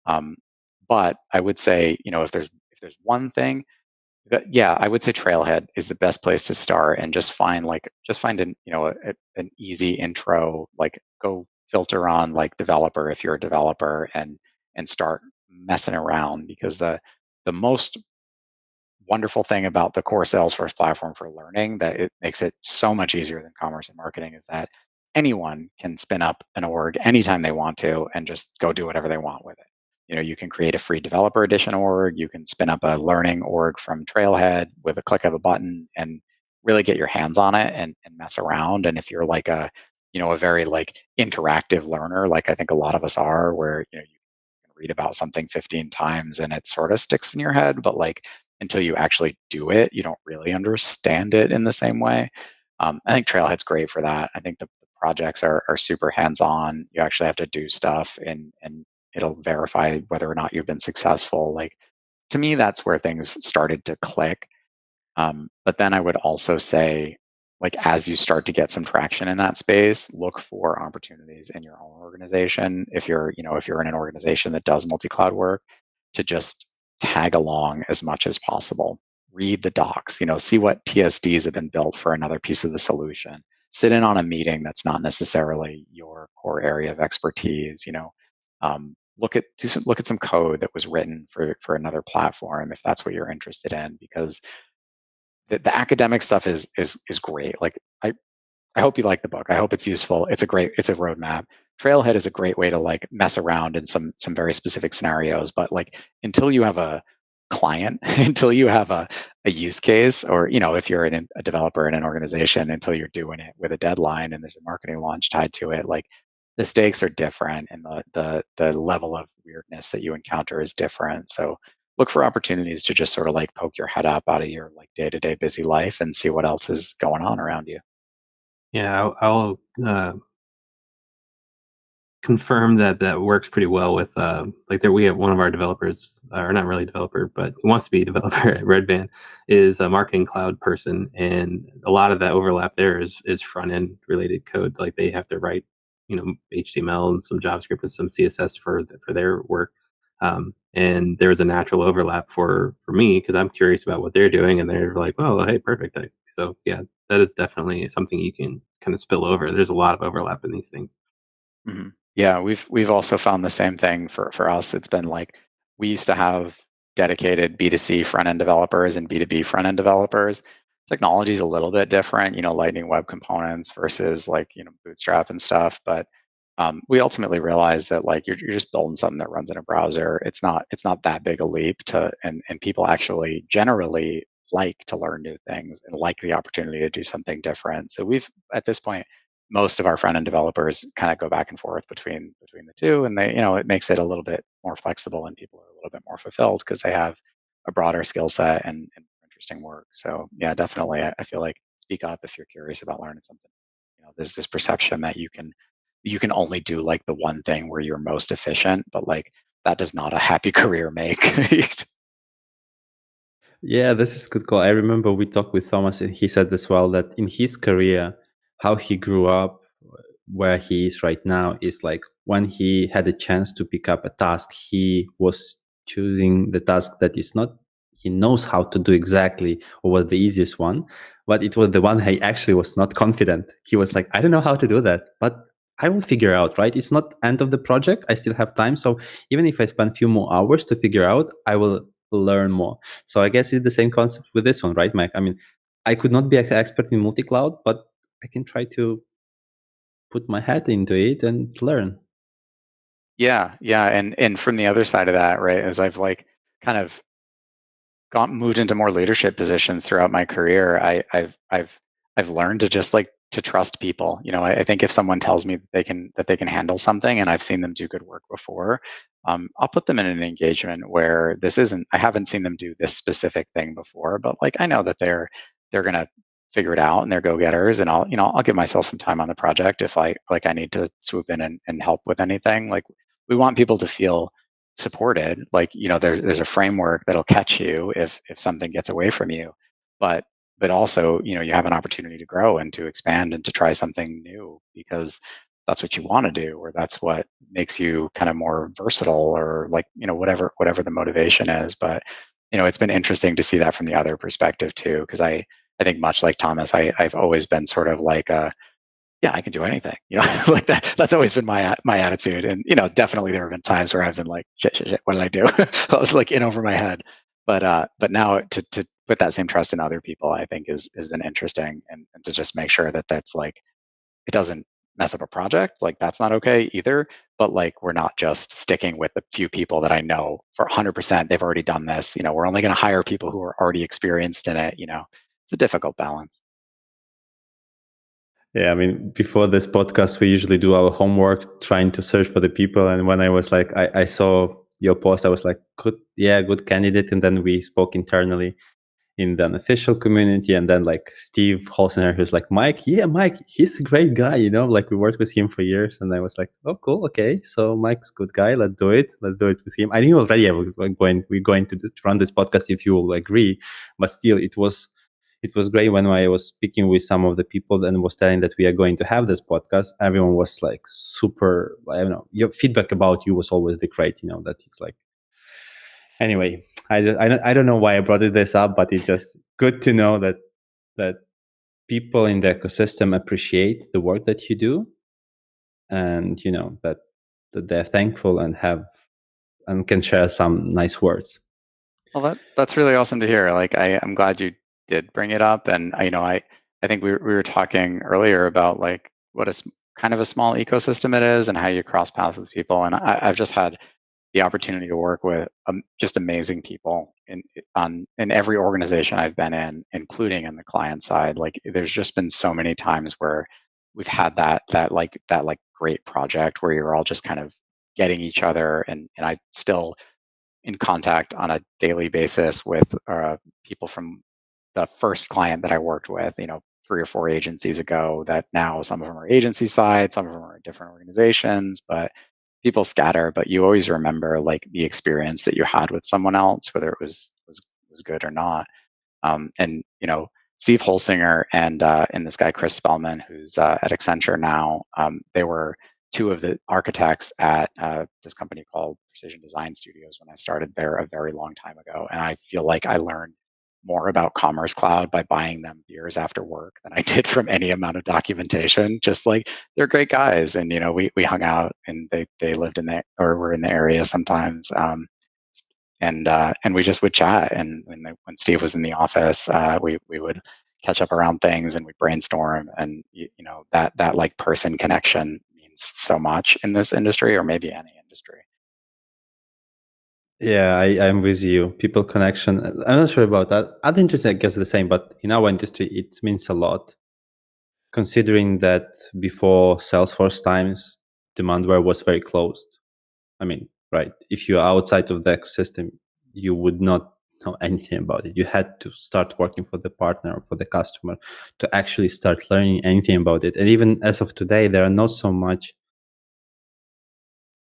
But I would say, if there's one thing, yeah, I would say Trailhead is the best place to start, and just find an easy intro. Like go filter on like developer if you're a developer, and start messing around, because the most wonderful thing about the core Salesforce platform for learning, that it makes it so much easier than commerce and marketing, is that anyone can spin up an org anytime they want to and just go do whatever they want with it. You can create a free developer edition org, you can spin up a learning org from Trailhead with a click of a button and really get your hands on it, and mess around. And if you're like a very like interactive learner, like I think a lot of us are, where you can read about something 15 times and it sort of sticks in your head, but like until you actually do it, you don't really understand it in the same way. I think Trailhead's great for that. I think the projects are super hands-on. You actually have to do stuff, and it'll verify whether or not you've been successful. Like to me, that's where things started to click. But then I would also say, like, as you start to get some traction in that space, look for opportunities in your own organization. If you're in an organization that does multi-cloud work, to just tag along as much as possible. Read the docs, see what TSDs have been built for another piece of the solution. Sit in on a meeting that's not necessarily your core area of expertise. Look at some code that was written for another platform if that's what you're interested in, because the academic stuff is great. Like I hope you like the book. I hope it's useful. It's a roadmap. Trailhead is a great way to like mess around in some very specific scenarios. But like until you have a client, until you have a use case, or if you're a developer in an organization, until you're doing it with a deadline and there's a marketing launch tied to it, like the stakes are different, and the level of weirdness that you encounter is different. So look for opportunities to just sort of like poke your head up out of your like day-to-day busy life and see what else is going on around you. Yeah, I'll confirm that that works pretty well with like there we have one of our developers, or not really developer, but wants to be a developer at Red Band, is a marketing cloud person, and a lot of that overlap there is front end related code. Like they have to write, HTML and some JavaScript and some CSS for their work. And there's a natural overlap for me because I'm curious about what they're doing, and they're like, "Oh, hey, perfect." So yeah, that is definitely something you can kind of spill over. There's a lot of overlap in these things. Mhm. Yeah, we've also found the same thing for us. It's been like we used to have dedicated B2C front end developers and B2B front end developers. Technology is a little bit different, Lightning Web Components versus like Bootstrap and stuff. But we ultimately realized that like you're just building something that runs in a browser. It's not that big a leap and people actually generally like to learn new things and like the opportunity to do something different. So we've at this point most of our front end developers kind of go back and forth between the two, and they it makes it a little bit more flexible and people are a little bit more fulfilled because they have a broader skill set and interesting work. So yeah, definitely I feel like speak up if you're curious about learning something. There's this perception that you can only do like the one thing where you're most efficient, but like that does not a happy career make. Yeah, this is a good call. I remember we talked with Thomas, and he said as well that in his career, how he grew up, where he is right now, is like when he had a chance to pick up a task, he was choosing the task that is not he knows how to do exactly or was the easiest one, but it was the one he actually was not confident. He was like, I don't know how to do that, but I will figure out, right? It's not end of the project. I still have time. So even if I spend a few more hours to figure out, I will learn more. So I guess it's the same concept with this one, right, Mike? I mean, I could not be an expert in multi-cloud, but I can try to put my head into it and learn. Yeah, and from the other side of that, right, as I've like kind of moved into more leadership positions throughout my career, I've learned to just like to trust people. I think if someone tells me that they can handle something and I've seen them do good work before, I'll put them in an engagement where I haven't seen them do this specific thing before, but like I know that they're gonna figure it out and they're go-getters, and I'll give myself some time on the project if I need to swoop in and help with anything. Like we want people to feel supported, like there's a framework that'll catch you if something gets away from you, but also you have an opportunity to grow and to expand and to try something new because that's what you want to do, or that's what makes you kind of more versatile, or like whatever the motivation is. But it's been interesting to see that from the other perspective too, because I think much like Thomas, I've always been sort of like yeah, I can do anything, like that. That's always been my attitude. And, definitely there have been times where I've been like, shit, what did I do? I was like in over my head. But now to put that same trust in other people, I think has been interesting, and to just make sure that that's like, it doesn't mess up a project. Like that's not okay either. But like, we're not just sticking with a few people that I know for 100%. They've already done this. We're only going to hire people who are already experienced in it. It's a difficult balance. Yeah, I mean, before this podcast, we usually do our homework trying to search for the people. And when I was like, I saw your post, I was like, good candidate. And then we spoke internally in the unofficial community. And then like Steve Holsener, who's like, Mike, he's a great guy, like we worked with him for years. And I was like, oh, cool. Okay. So Mike's a good guy. Let's do it with him. I knew already we're going to run this podcast if you will agree, but still it was great when I was speaking with some of the people and was telling that we are going to have this podcast. Everyone was like super, I don't know, your feedback about you was always the great, that it's like, anyway, I don't know why I brought this up, but it's just good to know that people in the ecosystem appreciate the work that you do, and that they're thankful and can share some nice words. Well, that's really awesome to hear. Like, I'm glad you did bring it up, and I think we were talking earlier about like what kind of a small ecosystem it is, and how you cross paths with people. And I've just had the opportunity to work with just amazing people in every organization I've been in, including in the client side. Like, there's just been so many times where we've had that great project where you're all just kind of getting each other, and I still in contact on a daily basis with people from the first client that I worked with, 3 or 4 agencies ago that now some of them are agency side, some of them are different organizations, but people scatter. But you always remember like the experience that you had with someone else, whether it was good or not. And Steve Holsinger and this guy Chris Spellman, who's at Accenture now, they were two of the architects at this company called Precision Design Studios when I started there a very long time ago. And I feel like I learned more about Commerce Cloud by buying them beers after work than I did from any amount of documentation. Just like they're great guys, and we hung out, and they lived in the or were in the area sometimes. And we just would chat. And when Steve was in the office, we would catch up around things and we brainstorm. And that like person connection means so much in this industry, or maybe any industry. Yeah, I'm with you. People connection. I'm not sure about that. Other industries, I guess, the same, but in our industry, it means a lot. Considering that before Salesforce times, Demandware was very closed. I mean, right? If you're outside of the ecosystem, you would not know anything about it. You had to start working for the partner or for the customer to actually start learning anything about it. And even as of today, there are not so much.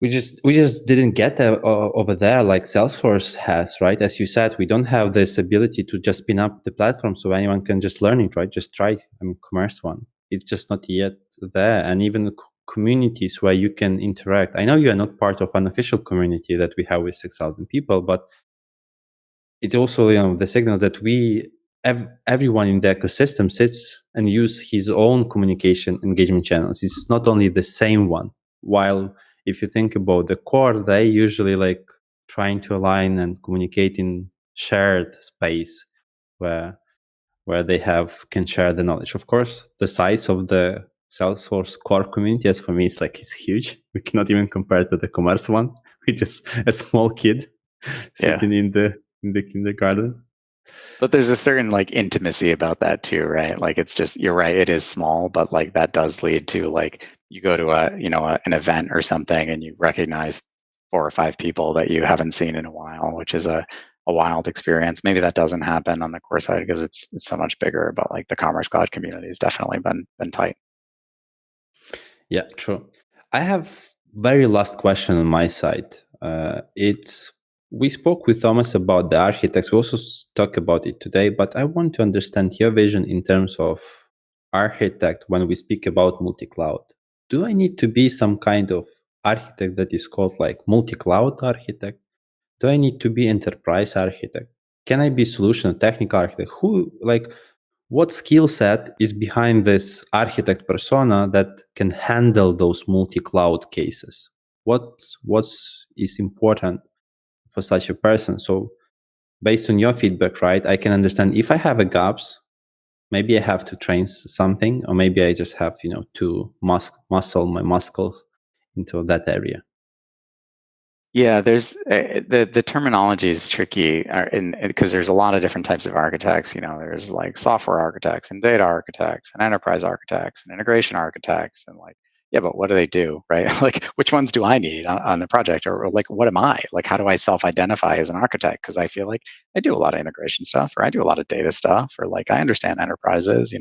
We just didn't get that over there like Salesforce has, right? As you said, we don't have this ability to just spin up the platform so anyone can just learn it, right? Just try. Commerce One. It's just not yet there, and even communities where you can interact. I know you are not part of Unofficial community that we have with 6,000 people, but it's also the signals that everyone in the ecosystem sits and use his own communication engagement channels. It's not only the same one. While if you think about the core, they usually like trying to align and communicate in shared space where they can share the knowledge. Of course, the size of the Salesforce core community, as for me, it's huge. We cannot even compare it to the commerce one. We're just a small kid sitting in the kindergarten. But there's a certain like intimacy about that too, right? Like it's just, you're right, it is small, but like that does lead to like you go to an event or something and you recognize 4 or 5 people that you haven't seen in a while, which is a wild experience. Maybe that doesn't happen on the core side because it's so much bigger, but like the Commerce Cloud community has definitely been tight. Yeah, true. I have very last question on my side. We spoke with Thomas about the architects. We also talked about it today, but I want to understand your vision in terms of architect when we speak about multi-cloud. Do I need to be some kind of architect that is called like multi-cloud architect? Do I need to be enterprise architect? Can I be solution technical architect? What skill set is behind this architect persona that can handle those multi-cloud cases? What is important for such a person? So based on your feedback, right, I can understand if I have a gaps, maybe I have to train something, or maybe I just have, to muscle my muscles into that area. Yeah, there's the terminology is tricky because there's a lot of different types of architects. There's like software architects and data architects and enterprise architects and integration architects, and like, yeah, but what do they do, right? Like, which ones do I need on the project, or like, what am I? Like, how do I self-identify as an architect? Because I feel like I do a lot of integration stuff, or I do a lot of data stuff, or like I understand enterprises.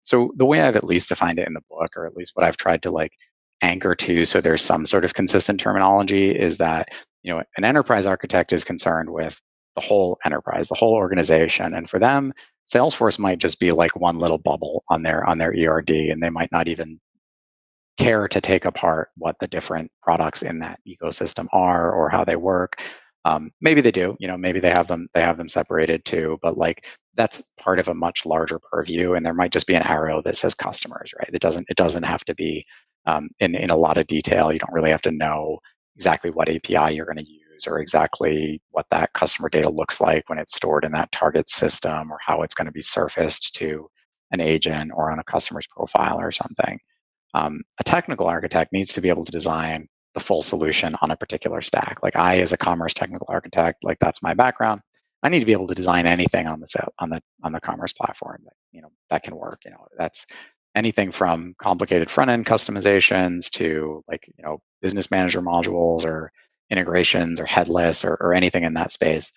So the way I've at least defined it in the book, or at least what I've tried to like anchor to, so there's some sort of consistent terminology, is that an enterprise architect is concerned with the whole enterprise, the whole organization, and for them, Salesforce might just be like one little bubble on their ERD, and they might not even care to take apart what the different products in that ecosystem are or how they work. Maybe they do, maybe they have them separated too, but like that's part of a much larger purview, and there might just be an arrow that says customers, right? It doesn't have to be in a lot of detail. You don't really have to know exactly what API you're going to use, or exactly what that customer data looks like when it's stored in that target system, or how it's going to be surfaced to an agent or on a customer's profile or something. A technical architect needs to be able to design the full solution on a particular stack. Like I, as a commerce technical architect, like that's my background. I need to be able to design anything on the commerce platform that can work. That's anything from complicated front end customizations to like business manager modules or integrations or headless or anything in that space.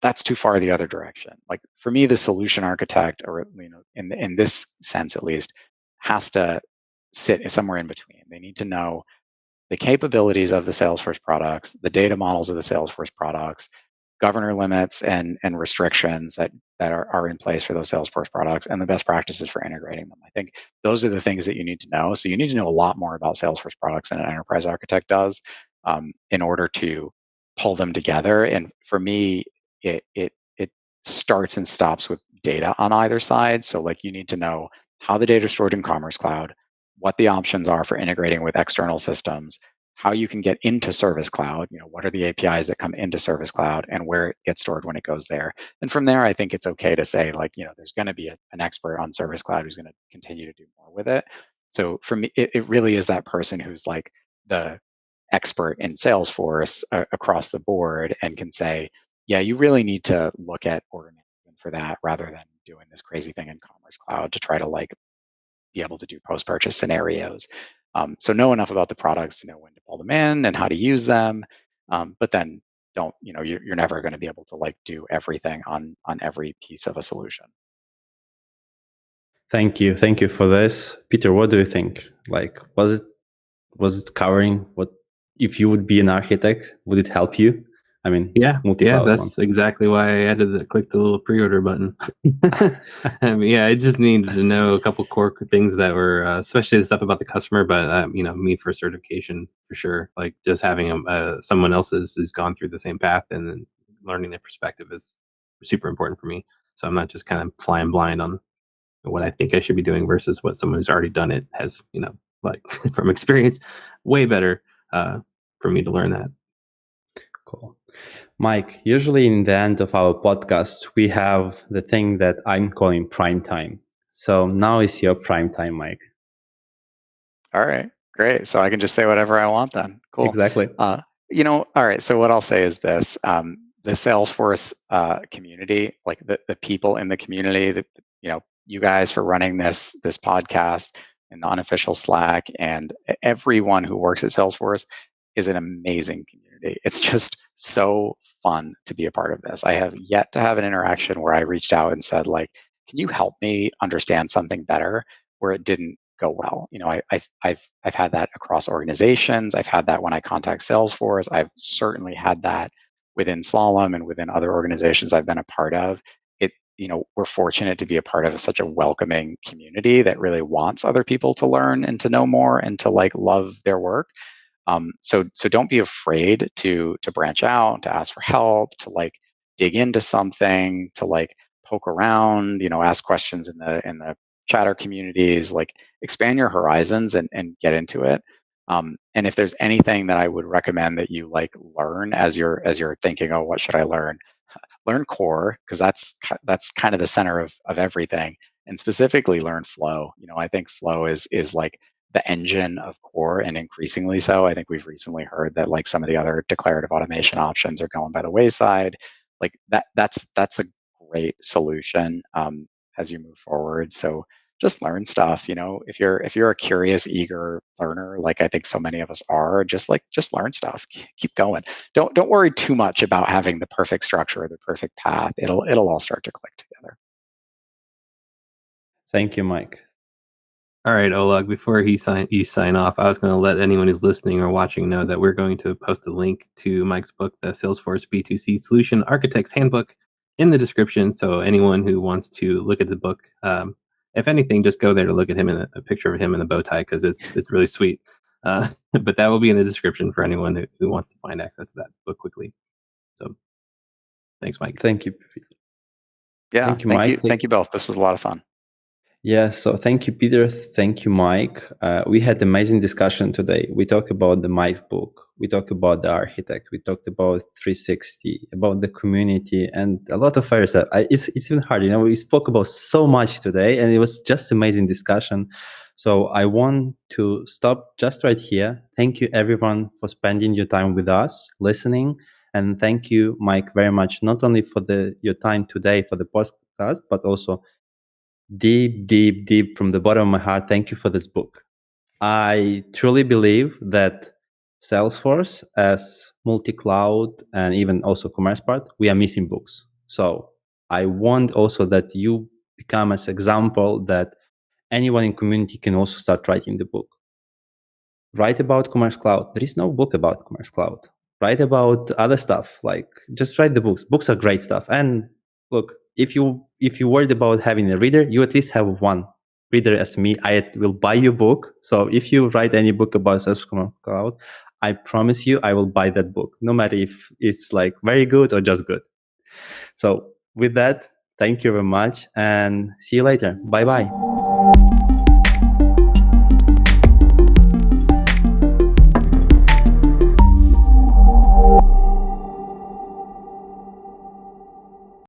That's too far the other direction. Like for me, the solution architect, or in this sense at least, has to sit somewhere in between. They need to know the capabilities of the Salesforce products, the data models of the Salesforce products, governor limits and restrictions that are in place for those Salesforce products, and the best practices for integrating them. I think those are the things that you need to know. So you need to know a lot more about Salesforce products than an enterprise architect does, in order to pull them together. And for me, it starts and stops with data on either side. So like you need to know how the data is stored in Commerce Cloud, what the options are for integrating with external systems, how you can get into Service Cloud, what are the APIs that come into Service Cloud, and where it gets stored when it goes there. And from there, I think it's okay to say, like, there's going to be an expert on Service Cloud who's going to continue to do more with it. So for me, it really is that person who's like the expert in Salesforce across the board and can say, yeah, you really need to look at order management for that rather than doing this crazy thing in Commerce Cloud to try to like be able to do post-purchase scenarios. So know enough about the products to know when to pull them in and how to use them, but then don't, you're never going to be able to like do everything on every piece of a solution. Thank you for this, Peter. What do you think? Like, was it covering what? If you would be an architect, would it help you? I mean, yeah, that's exactly why I had to click the little pre-order button. I mean, I just needed to know a couple core things that were, especially the stuff about the customer, but me for certification for sure. Like just having someone else who's gone through the same path and then learning their perspective is super important for me. So I'm not just kind of flying blind on what I think I should be doing versus what someone who's already done it has, like from experience, way better for me to learn that. Cool. Mike, usually in the end of our podcast, we have the thing that I'm calling prime time. So now is your prime time, Mike. All right, great. So I can just say whatever I want then. Cool. Exactly. All right. So what I'll say is this: the Salesforce community, like the people in the community, you guys for running this podcast and the Unofficial Slack, and everyone who works at Salesforce is an amazing community. It's just so fun to be a part of this. I have yet to have an interaction where I reached out and said, like, can you help me understand something better, where it didn't go well. I've had that across organizations. I've had that when I contact Salesforce. I've certainly had that within Slalom and within other organizations I've been a part of. We're fortunate to be a part of such a welcoming community that really wants other people to learn and to know more and to like love their work. So don't be afraid to branch out, to ask for help, to like dig into something, to like poke around, ask questions in the chatter communities, like expand your horizons and get into it. And if there's anything that I would recommend that you like learn as you're thinking, oh, what should I learn? Learn core, because that's kind of the center of everything, and specifically learn flow. I think flow is like the engine of core, and increasingly so. I think we've recently heard that like some of the other declarative automation options are going by the wayside. Like that's a great solution as you move forward. So just learn stuff. If you're a curious, eager learner, like I think so many of us are, just learn stuff. Keep going. Don't worry too much about having the perfect structure or the perfect path. It'll all start to click together. Thank you, Mike. All right, Oleg, before you sign off, I was going to let anyone who's listening or watching know that we're going to post a link to Mike's book, the Salesforce B2C Solution Architect's Handbook, in the description. So anyone who wants to look at the book, if anything, just go there to look at him in a picture of him in a bow tie, because it's really sweet. But that will be in the description for anyone who wants to find access to that book quickly. So thanks, Mike. Thank you. Yeah, thank you, Mike. Thank you both. This was a lot of fun. Yeah, so thank you, Peter. Thank you, Mike. We had amazing discussion today. We talked about the Mike's book. We talked about the architect. We talked about 360, about the community, and a lot of other stuff. It's even hard, we spoke about so much today, and it was just amazing discussion. So I want to stop just right here. Thank you, everyone, for spending your time with us, listening, and thank you, Mike, very much, not only for your time today for the podcast, but also deep from the bottom of my heart, thank you for this book. I truly believe that Salesforce as multi-cloud and even also commerce part, we are missing books. So I want also that you become as example that anyone in community can also start writing the book. Write about Commerce Cloud. There is no book about Commerce Cloud. Write about other stuff. Like, just write the books. Books are great stuff. And look, if you worried about having a reader, you at least have one reader as me. I will buy your book. So if you write any book about Salesforce Commerce Cloud, I promise you I will buy that book, no matter if it's like very good or just good. So with that, thank you very much and see you later. Bye-bye.